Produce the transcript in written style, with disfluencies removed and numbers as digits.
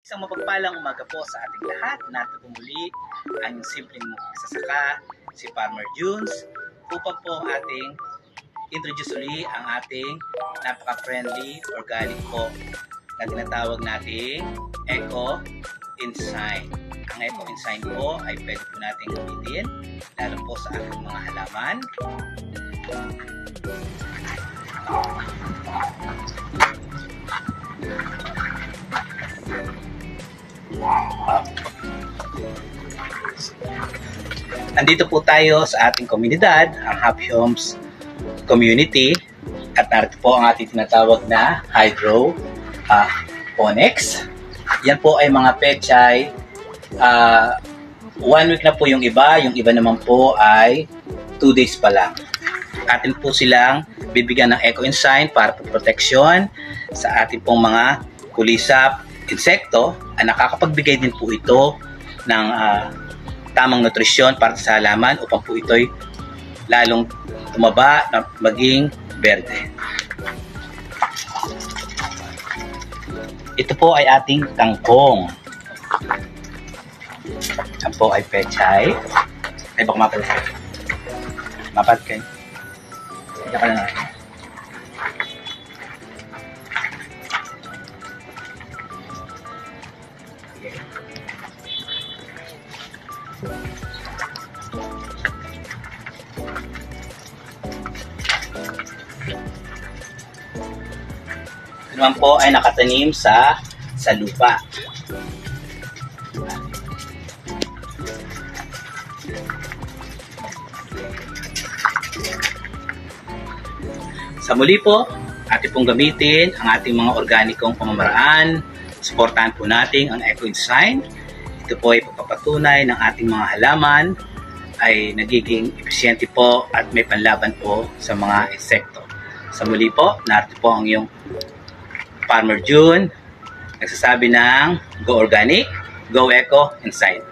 Isang mapagpalang umaga po sa ating lahat. Narito po muli ang simpleng magsasaka, si Farmer Junes, upang po ating introduce uli ang ating napaka-friendly organic po na tinatawag nating Eco Ensign. Ang Eco Ensign po ay pwede po natin gamitin lalo po sa ating mga halaman. Andito po tayo sa ating komunidad, ang Happy Homes Community, at narito po ang ating tinatawag na hydroponics. Yan po ay mga pechay. 1 week na po yung iba naman po ay 2 days pa lang. Atin po silang bibigyan ng Eco Ensign para po proteksyon sa ating pong mga kulisap, insekto. Nakakapagbigay din po ito ng tamang nutrisyon para sa halaman upang po ito'y lalong tumaba na maging berde. Ito po ay ating kangkong. Yan po ay pechay. Ay baka mapalit. Mapalit kayo. Hindi ka na natin. Naman po ay nakatanim sa lupa. Sa muli po, ating pong gamitin ang ating mga organikong pamamaraan. Suportahan po natin ang Eco Ensign. Ito po ay pagpapatunay ng ating mga halaman ay nagiging epesyente po at may panlaban po sa mga insekto. Sa muli po, narito po ang iyong Farmer June, nagsasabi ng Go Organic, Go Eco Ensign.